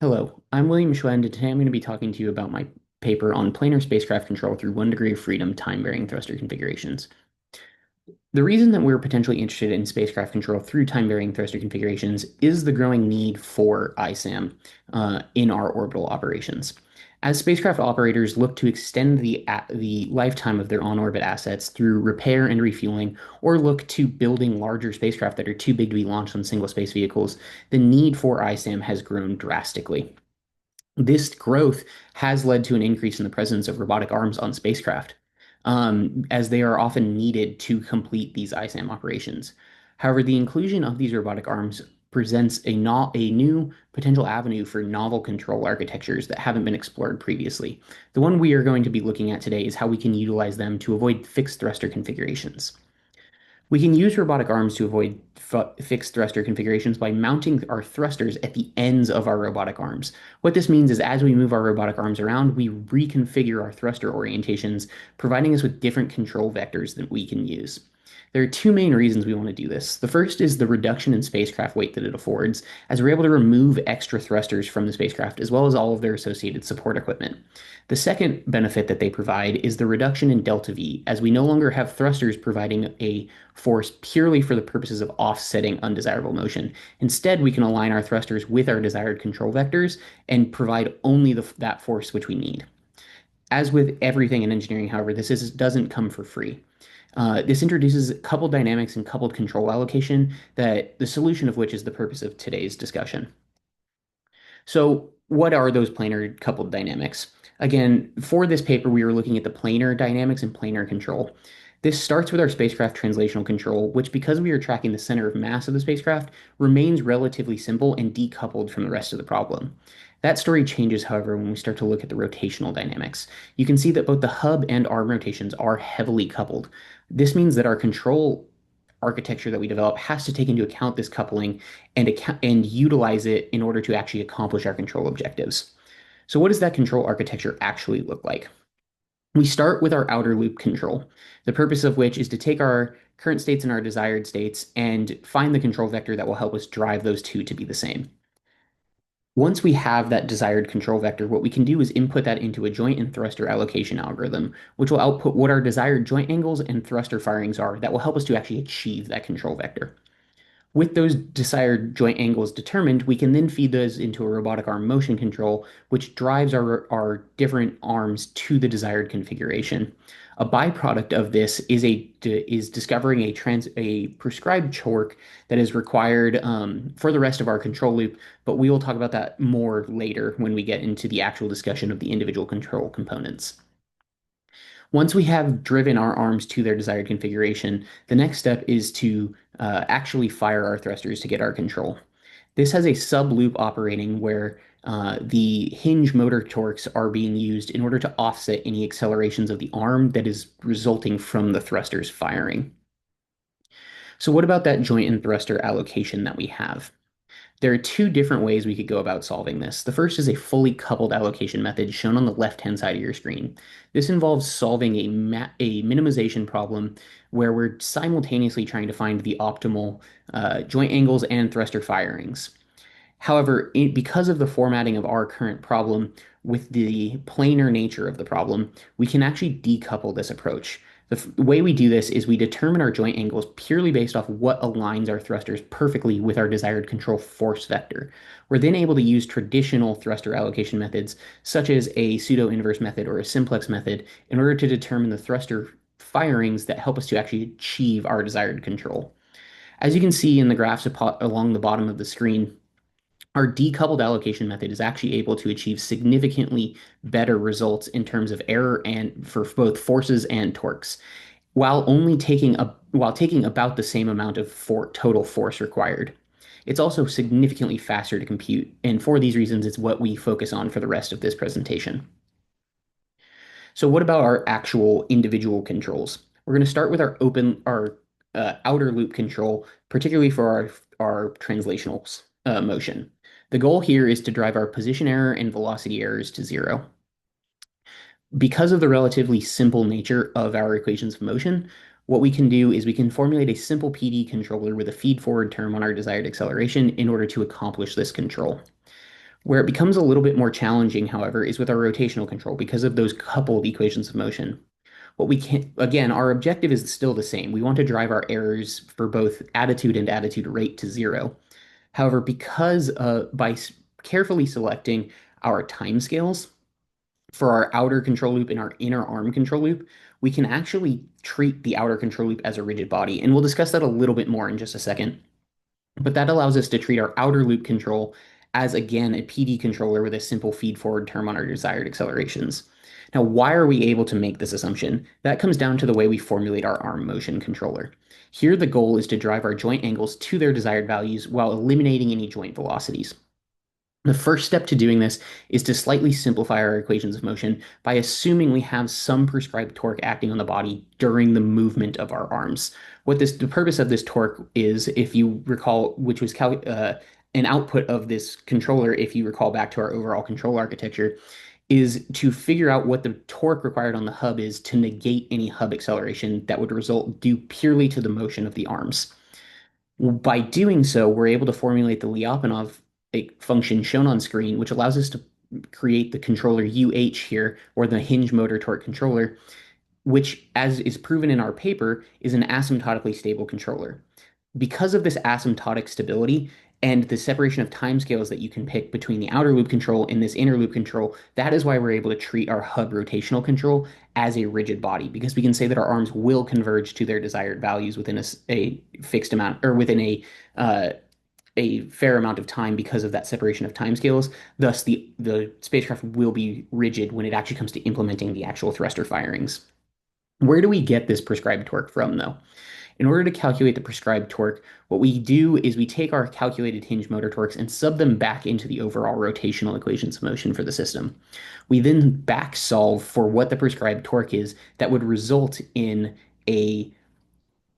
Hello, I'm William Schwend, and today I'm going to be talking to you about my paper on planar spacecraft control through 1 degree of freedom time-varying thruster configurations. The reason that we're potentially interested in spacecraft control through time-varying thruster configurations is the growing need for ISAM in our orbital operations. As spacecraft operators look to extend the lifetime of their on-orbit assets through repair and refueling, or look to building larger spacecraft that are too big to be launched on single space vehicles, the need for ISAM has grown drastically. This growth has led to an increase in the presence of robotic arms on spacecraft, as they are often needed to complete these ISAM operations. However, the inclusion of these robotic arms presents a new potential avenue for novel control architectures that haven't been explored previously. The one we are going to be looking at today is how we can utilize them to avoid fixed thruster configurations. We can use robotic arms to avoid fixed thruster configurations by mounting our thrusters at the ends of our robotic arms. What this means is as we move our robotic arms around, we reconfigure our thruster orientations, providing us with different control vectors that we can use. There are two main reasons we want to do this. The first is the reduction in spacecraft weight that it affords, as we're able to remove extra thrusters from the spacecraft, as well as all of their associated support equipment. The second benefit that they provide is the reduction in delta V, as we no longer have thrusters providing a force purely for the purposes of offsetting undesirable motion. Instead, we can align our thrusters with our desired control vectors and provide only that force which we need. As with everything in engineering, however, doesn't come for free. This introduces coupled dynamics and coupled control allocation, that the solution of which is the purpose of today's discussion. So, what are those planar coupled dynamics? Again, for this paper, we were looking at the planar dynamics and planar control. This starts with our spacecraft translational control, which, because we are tracking the center of mass of the spacecraft, remains relatively simple and decoupled from the rest of the problem. That story changes, however, when we start to look at the rotational dynamics. You can see that both the hub and arm rotations are heavily coupled. This means that our control architecture that we develop has to take into account this coupling and utilize it in order to actually accomplish our control objectives. So what does that control architecture actually look like? We start with our outer loop control, the purpose of which is to take our current states and our desired states and find the control vector that will help us drive those two to be the same. Once we have that desired control vector, what we can do is input that into a joint and thruster allocation algorithm, which will output what our desired joint angles and thruster firings are that will help us to actually achieve that control vector. With those desired joint angles determined, we can then feed those into a robotic arm motion control, which drives our different arms to the desired configuration. A byproduct of this is discovering a prescribed torque that is required for the rest of our control loop, but we will talk about that more later when we get into the actual discussion of the individual control components. Once we have driven our arms to their desired configuration, the next step is to actually fire our thrusters to get our control. This has a sub-loop operating where the hinge motor torques are being used in order to offset any accelerations of the arm that is resulting from the thrusters firing. So what about that joint and thruster allocation that we have? There are two different ways we could go about solving this. The first is a fully coupled allocation method shown on the left-hand side of your screen. This involves solving a minimization problem where we're simultaneously trying to find the optimal joint angles and thruster firings. However, because of the formatting of our current problem with the planar nature of the problem, we can actually decouple this approach. The way we do this is we determine our joint angles purely based off what aligns our thrusters perfectly with our desired control force vector. We're then able to use traditional thruster allocation methods, such as a pseudo-inverse method or a simplex method, in order to determine the thruster firings that help us to actually achieve our desired control. As you can see in the graphs along the bottom of the screen, our decoupled allocation method is actually able to achieve significantly better results in terms of error and for both forces and torques, while taking about the same amount of total force required. It's also significantly faster to compute, and for these reasons, it's what we focus on for the rest of this presentation. So what about our actual individual controls? We're going to start with our outer loop control, particularly for our translational motion. The goal here is to drive our position error and velocity errors to zero. Because of the relatively simple nature of our equations of motion, what we can do is we can formulate a simple PD controller with a feed forward term on our desired acceleration in order to accomplish this control. Where it becomes a little bit more challenging, however, is with our rotational control because of those coupled equations of motion. What we can, again, our objective is still the same. We want to drive our errors for both attitude and attitude rate to zero. However, because by carefully selecting our timescales for our outer control loop and our inner arm control loop, we can actually treat the outer control loop as a rigid body. And we'll discuss that a little bit more in just a second. But that allows us to treat our outer loop control as, again, a PD controller with a simple feed forward term on our desired accelerations. Now, why are we able to make this assumption? That comes down to the way we formulate our arm motion controller. Here, the goal is to drive our joint angles to their desired values while eliminating any joint velocities. The first step to doing this is to slightly simplify our equations of motion by assuming we have some prescribed torque acting on the body during the movement of our arms. The purpose of this torque is, if you recall, which was an output of this controller, if you recall back to our overall control architecture, is to figure out what the torque required on the hub is to negate any hub acceleration that would result due purely to the motion of the arms. By doing so, we're able to formulate the Lyapunov function shown on screen, which allows us to create the controller UH here, or the hinge motor torque controller, which, as is proven in our paper, is an asymptotically stable controller. Because of this asymptotic stability and the separation of timescales that you can pick between the outer loop control and this inner loop control, that is why we're able to treat our hub rotational control as a rigid body, because we can say that our arms will converge to their desired values within a fixed amount, or within uh, a fair amount of time because of that separation of timescales. Thus, the spacecraft will be rigid when it actually comes to implementing the actual thruster firings. Where do we get this prescribed torque from, though? In order to calculate the prescribed torque, what we do is we take our calculated hinge motor torques and sub them back into the overall rotational equations of motion for the system. We then back solve for what the prescribed torque is that would result in a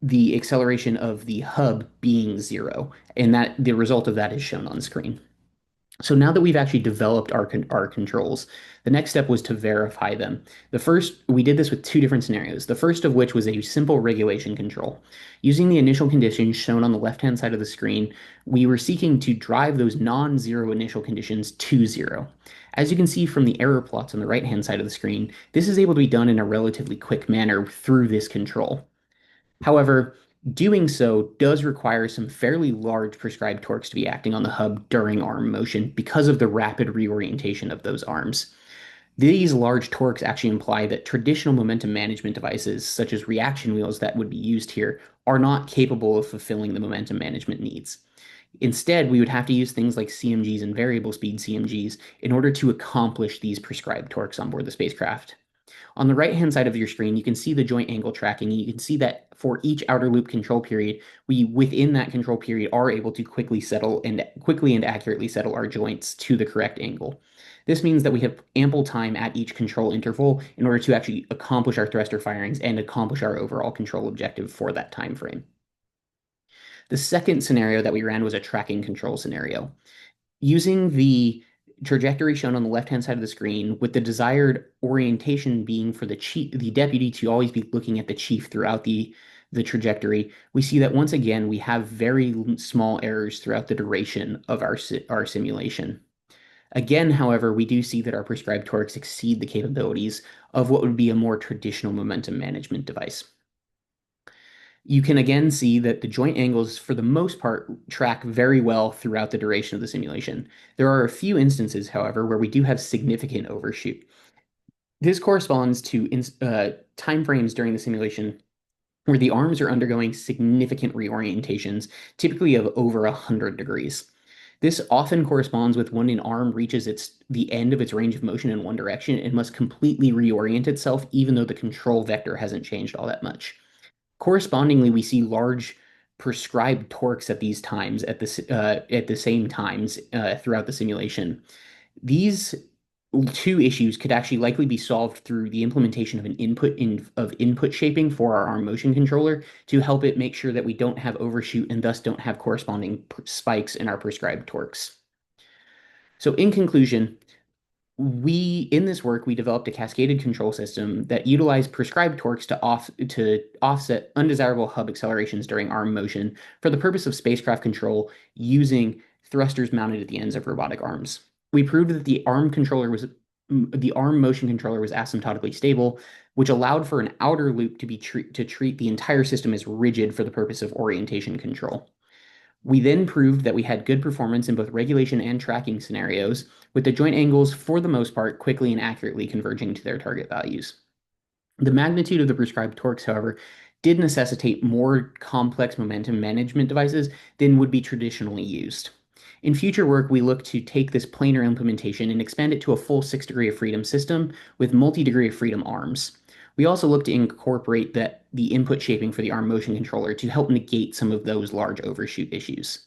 the acceleration of the hub being zero, and that the result of that is shown on screen. So now that we've actually developed our controls, the next step was to verify them. We did this with two different scenarios. The first of which was a simple regulation control. Using the initial conditions shown on the left-hand side of the screen, we were seeking to drive those non-zero initial conditions to zero. As you can see from the error plots on the right-hand side of the screen, this is able to be done in a relatively quick manner through this control. However, doing so does require some fairly large prescribed torques to be acting on the hub during arm motion because of the rapid reorientation of those arms. These large torques actually imply that traditional momentum management devices, such as reaction wheels that would be used here, are not capable of fulfilling the momentum management needs. Instead, we would have to use things like CMGs and variable speed CMGs in order to accomplish these prescribed torques on board the spacecraft. On the right-hand side of your screen, you can see the joint angle tracking, and you can see that for each outer loop control period, we, within that control period, are able to quickly and accurately settle our joints to the correct angle. This means that we have ample time at each control interval in order to actually accomplish our thruster firings and accomplish our overall control objective for that time frame. The second scenario that we ran was a tracking control scenario. Using the trajectory shown on the left-hand side of the screen, with the desired orientation being for the deputy to always be looking at the chief throughout the trajectory, we see that once again we have very small errors throughout the duration of our simulation. Again, however, we do see that our prescribed torques exceed the capabilities of what would be a more traditional momentum management device. You can again see that the joint angles, for the most part, track very well throughout the duration of the simulation. There are a few instances, however, where we do have significant overshoot. This corresponds to time frames during the simulation where the arms are undergoing significant reorientations, typically of over 100 degrees. This often corresponds with when an arm reaches the end of its range of motion in one direction and must completely reorient itself, even though the control vector hasn't changed all that much. Correspondingly, we see large prescribed torques at these times at the same times throughout the simulation. These two issues could actually likely be solved through the implementation of input shaping for our arm motion controller to help it make sure that we don't have overshoot and thus don't have corresponding spikes in our prescribed torques. So in conclusion, in this work, we developed a cascaded control system that utilized prescribed torques to offset undesirable hub accelerations during arm motion for the purpose of spacecraft control using thrusters mounted at the ends of robotic arms. We proved that the arm motion controller was asymptotically stable, which allowed for an outer loop to treat the entire system as rigid for the purpose of orientation control. We then proved that we had good performance in both regulation and tracking scenarios, with the joint angles, for the most part, quickly and accurately converging to their target values. The magnitude of the prescribed torques, however, did necessitate more complex momentum management devices than would be traditionally used. In future work, we look to take this planar implementation and expand it to a full 6 degree of freedom system with multi-degree of freedom arms. We also look to incorporate the input shaping for the arm motion controller to help negate some of those large overshoot issues.